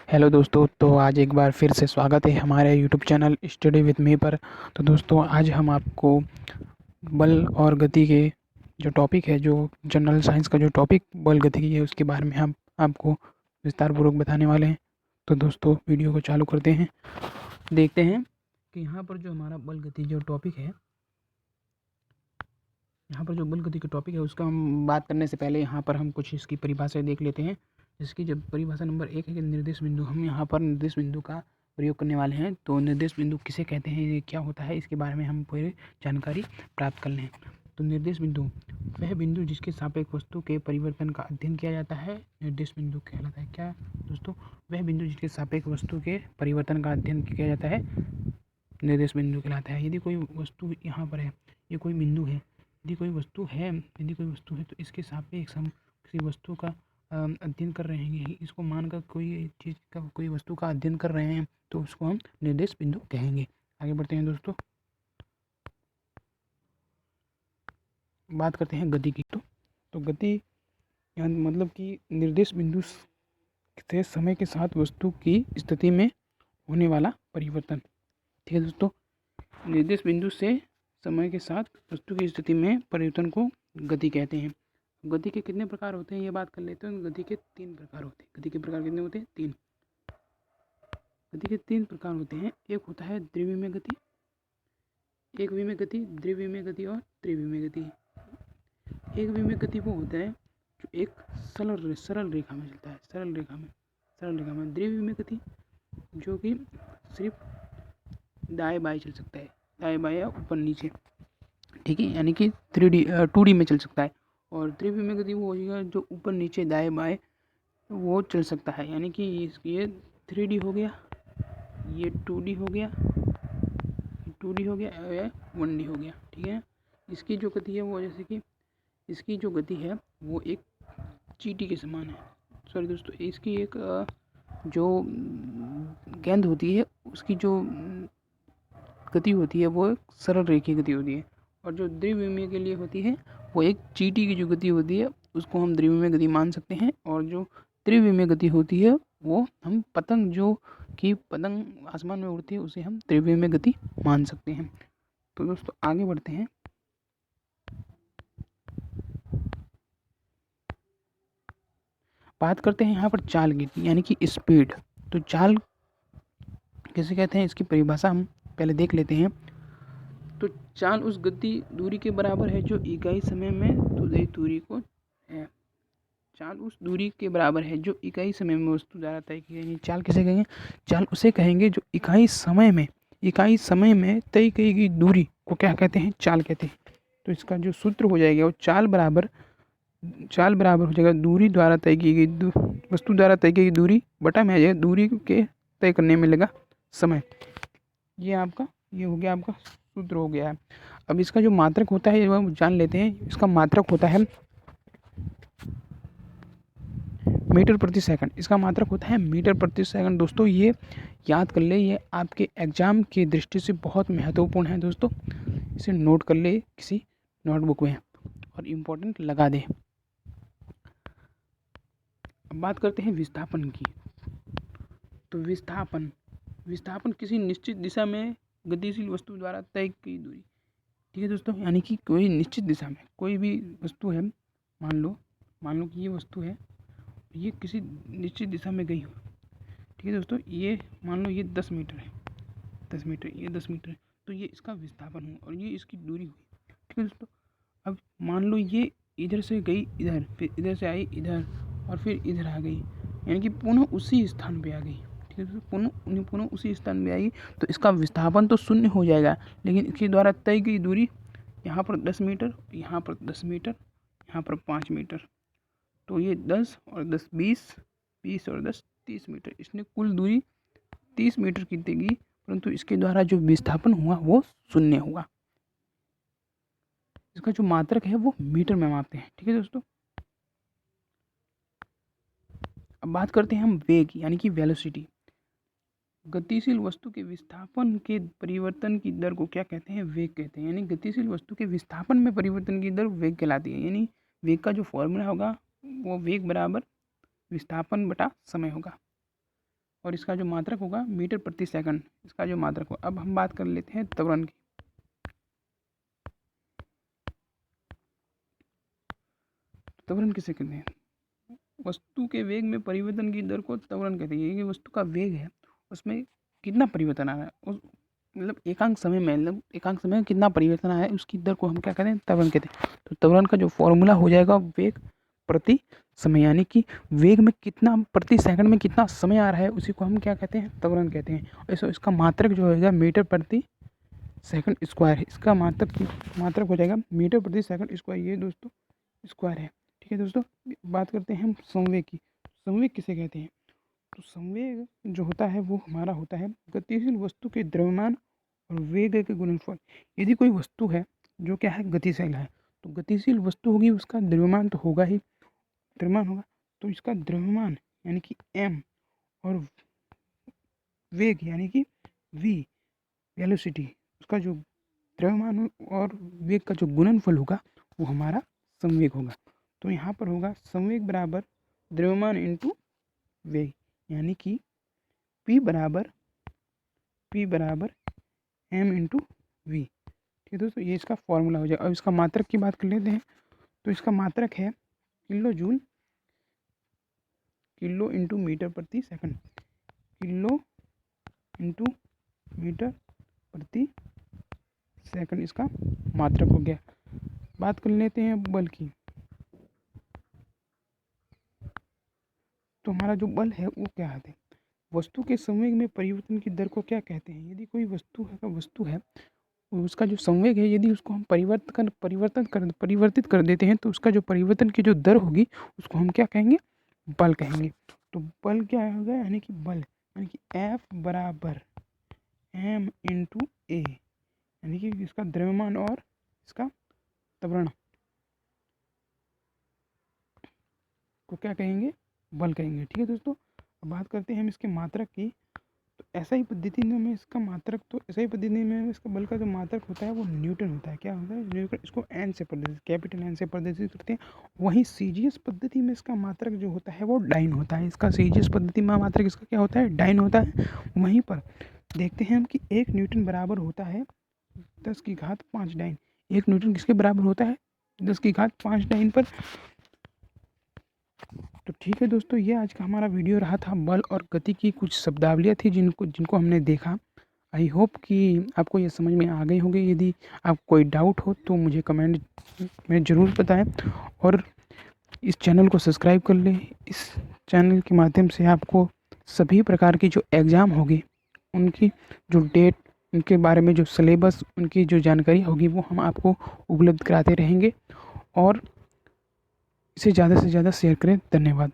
Hello दोस्तों। तो आज एक बार फिर से स्वागत है हमारे YouTube channel study with me पर। तो दोस्तों आज हम आपको बल और गति के जो टॉपिक है, जो जनरल साइंस का जो टॉपिक बल गतिकी है, उसके बारे में हम आपको विस्तारपूर्वक बताने वाले हैं। तो दोस्तों वीडियो को चालू करते हैं। देखते हैं कि यहाँ पर जो हमारा बल गति जो टॉपिक है, यहाँ पर जो बल गति का टॉपिक है उसका हम बात करने से पहले यहाँ पर हम कुछ इसकी परिभाषाएं देख लेते हैं। इसकी जब परिभाषा नंबर 1 है कि निर्देश बिंदु, हम यहाँ पर निर्देश बिंदु का प्रयोग करने वाले हैं। तो निर्देश बिंदु किसे कहते हैं, ये क्या होता है, इसके बारे में हम पूरी जानकारी प्राप्त कर लें। तो निर्देश बिंदु वह बिंदु जिसके सापेक्ष वस्तु के परिवर्तन का अध्ययन किया जाता है, निर्देश बिंदु कहलाता है। क्या दोस्तों? वह बिंदु जिसके सापेक्ष वस्तु के परिवर्तन का अध्ययन किया जाता है, निर्देश बिंदु कहलाता है। यदि कोई वस्तु यहाँ पर है, ये कोई बिंदु है, यदि कोई वस्तु है तो इसके सापेक्ष हम किसी वस्तु का अध्ययन कर रहे हैं, इसको मानकर कोई चीज़ का, कोई वस्तु का अध्ययन कर रहे हैं, तो उसको हम निर्देश बिंदु कहेंगे। आगे बढ़ते हैं दोस्तों, बात करते हैं गति की। तो गति यहाँ मतलब कि निर्देश बिंदु से समय के साथ वस्तु की स्थिति में होने वाला परिवर्तन। ठीक है दोस्तों, निर्देश बिंदु से समय के साथ वस्तु की स्थिति में परिवर्तन को गति कहते हैं। गति के कितने प्रकार होते हैं ये बात कर लेते हैं। गति के 3 प्रकार होते हैं। गति के प्रकार कितने होते हैं? 3। गति के 3 प्रकार होते हैं। एक होता है द्विविमीय गति, एक विमीय गति, द्विविमीय गति और त्रिविमीय गति। एक विमीय गति वो होता है जो एक सरल रेखा में चलता है, सरल रेखा में। द्विविमीय गति जो कि सिर्फ दाएं बाएं चल सकता है, दाएं बाएं या ऊपर नीचे, ठीक है, यानी कि 2D में चल सकता है। और त्रिविमीय गति वो होगा जो ऊपर नीचे दाएं बाएं वो चल सकता है, यानी कि ये 3D हो गया, ये 2D हो गया, 2D हो गया या 1D हो गया। ठीक है, इसकी जो गति है वो, जैसे कि इसकी जो गति है वो एक चींटी के समान है। सॉरी दोस्तों, इसकी एक जो गेंद होती है उसकी जो गति होती है वो एक सरल रेखीय गति होती है। और जो द्विविमीय के लिए होती है वो एक चींटी की जो गति होती है उसको हम द्विविमीय गति मान सकते हैं। और जो त्रिविमीय गति होती है वो हम पतंग, जो कि पतंग आसमान में उड़ती है, उसे हम त्रिविमीय गति मान सकते हैं। तो दोस्तों आगे बढ़ते हैं। बात करते हैं यहाँ पर चाल की, यानी कि स्पीड। तो चाल किसे कहते हैं, इसकी परिभाषा हम पहले देख लेते हैं। तो चाल उस गति दूरी के बराबर है जो इकाई समय में तय दूरी को है। चाल उस दूरी के बराबर है जो इकाई समय में वस्तु द्वारा तय की गई। चाल किसे कहेंगे? चाल उसे कहेंगे जो इकाई समय में तय की गई दूरी को क्या कहते हैं? चाल कहते हैं। तो इसका जो सूत्र हो जाएगा वो चाल बराबर हो जाएगा दूरी द्वारा तय की गई, वस्तु द्वारा तय की गई दूरी बटा में आ जाएगा दूरी के तय करने में लगा समय। ये हो गया आपका सूत्र हो गया है। अब इसका जो मात्रक होता है वो जान लेते हैं। इसका मात्रक होता है मीटर प्रति सेकंड। इसका मात्रक होता है मीटर प्रति सेकंड। दोस्तों ये याद कर ले, ये आपके एग्जाम की दृष्टि से बहुत महत्वपूर्ण है। दोस्तों इसे नोट कर ले किसी नोटबुक में और इम्पोर्टेंट लगा दे। अब बात करते हैं विस्थापन की। तो विस्थापन किसी निश्चित दिशा में गतिशील वस्तु द्वारा तय की दूरी। ठीक है दोस्तों, यानी कि कोई निश्चित दिशा में कोई भी वस्तु है, मान लो कि ये वस्तु है, ये किसी निश्चित दिशा में गई हो। ठीक है दोस्तों, ये मान लो ये 10 मीटर है, 10 मीटर, ये 10 मीटर है, तो ये इसका विस्थापन हुआ और ये इसकी दूरी हुई। ठीक है दोस्तों, अब मान लो ये इधर से गई इधर, फिर इधर से आई इधर और फिर इधर आ गई, यानी कि पुनः उसी स्थान पे आ गई। ठीक है दोस्तों, पुनः उसी स्थान पे आई, तो इसका विस्थापन तो 0 हो जाएगा, लेकिन इसके द्वारा तय की दूरी यहाँ पर 10 मीटर, यहाँ पर 10 मीटर, यहाँ पर 5 मीटर, तो ये 10 और 10 20 और 10 30 मीटर। इसने कुल दूरी 30 मीटर की देगी, परंतु इसके द्वारा जो विस्थापन हुआ वो 0 हुआ। इसका जो मात्रक है वो मीटर में मापते हैं। ठीक है दोस्तों, अब बात करते हैं हम वेग, यानी कि वेलोसिटी। गतिशील वस्तु के विस्थापन के परिवर्तन की दर को क्या कहते हैं? वेग कहते हैं। यानी गतिशील वस्तु के विस्थापन में परिवर्तन की दर वेग कहलाती है। यानी वेग का जो फॉर्मूला होगा वो वेग बराबर विस्थापन बटा समय होगा। और इसका जो मात्रक होगा मीटर प्रति सेकंड, इसका जो मात्रक होगा। अब हम बात कर लेते हैं त्वरण की। त्वरण किसे कहते हैं? वस्तु के वेग में परिवर्तन की दर को त्वरण कहते हैं। ये वस्तु का वेग है, उसमें कितना परिवर्तन आ रहा है, उस मतलब एकांक समय में कितना परिवर्तन आया है, उसकी दर को हम क्या कहते हैं? त्वरण कहते हैं। तो त्वरण का जो फॉर्मूला हो जाएगा वेग प्रति समय, यानी कि वेग में कितना प्रति सेकंड में कितना समय आ रहा है, उसी को हम क्या कहते हैं? त्वरण कहते हैं। ऐसा इसका मात्रक जो होगा मीटर प्रति सेकंड स्क्वायर है। इसका मात्रक हो जाएगा मीटर प्रति सेकंड स्क्वायर, ये दोस्तों स्क्वायर है। ठीक है दोस्तों, बात करते हैं हम संवेग की। संवेग किसे कहते हैं? तो संवेग जो होता है वो हमारा होता है गतिशील वस्तु के द्रव्यमान और वेग के गुणनफल। यदि कोई वस्तु है जो क्या है? गतिशील है, तो गतिशील वस्तु होगी, उसका द्रव्यमान तो होगा ही, द्रव्यमान होगा, तो इसका द्रव्यमान यानी कि m और वेग यानी कि v वेलोसिटी, उसका जो द्रव्यमान और वेग का जो गुणनफल होगा वो हमारा संवेग होगा। तो यहाँ पर होगा संवेग बराबर द्रव्यमान इंटू वेग, यानी कि P बराबर m इंटू वी। ठीक है दोस्तों, ये इसका फॉर्मूला हो जाएगा। अब इसका मात्रक की बात कर लेते हैं। तो इसका मात्रक है kilo joule, kilo into metre प्रति सेकंड, किलो इंटू मीटर प्रति सेकंड इसका मात्रक हो गया। बात कर लेते हैं बल की। तो हमारा जो बल है वो क्या है? वस्तु के संवेग में परिवर्तन की दर को क्या कहते हैं? यदि कोई वस्तु है उसका जो संवेग है, यदि उसको हम परिवर्तित कर देते हैं, तो उसका जो परिवर्तन की जो दर होगी उसको हम क्या कहेंगे? बल कहेंगे। तो बल क्या होगा? यानी कि बल यानी कि F बराबर m इंटू ए, यानी कि इसका द्रव्यमान और इसका त्वरण को क्या कहेंगे? बल कहेंगे। ठीक है दोस्तों, अब बात करते हैं हम इसके मात्रक की। तो ऐसा ही पद्धति में इसका बल का जो मात्रक होता है वो न्यूटन होता है। क्या होता है? न्यूटन। इसको एन से प्रदर्शित, कैपिटल एन से प्रदर्शित करते हैं। वहीं सीजीएस पद्धति में इसका मात्रक जो होता है वो डाइन होता है। इसका सीजीएस पद्धति में मात्रक इसका क्या होता है? डाइन होता है। वहीं पर देखते हैं हम कि 1 न्यूटन बराबर होता है 10⁵ डाइन। 1 न्यूटन किसके बराबर होता है? 10⁵ डाइन पर। तो ठीक है दोस्तों, ये आज का हमारा वीडियो रहा था। बल और गति की कुछ शब्दावलियाँ थी जिनको हमने देखा। आई होप कि आपको ये समझ में आ गई होगी। यदि आप कोई डाउट हो तो मुझे कमेंट में ज़रूर बताएं और इस चैनल को सब्सक्राइब कर लें। इस चैनल के माध्यम से आपको सभी प्रकार की जो एग्ज़ाम होगी उनकी जो डेट, उनके बारे में जो सिलेबस, उनकी जो जानकारी होगी वो हम आपको उपलब्ध कराते रहेंगे। और इसे ज़्यादा से ज़्यादा शेयर करें। धन्यवाद।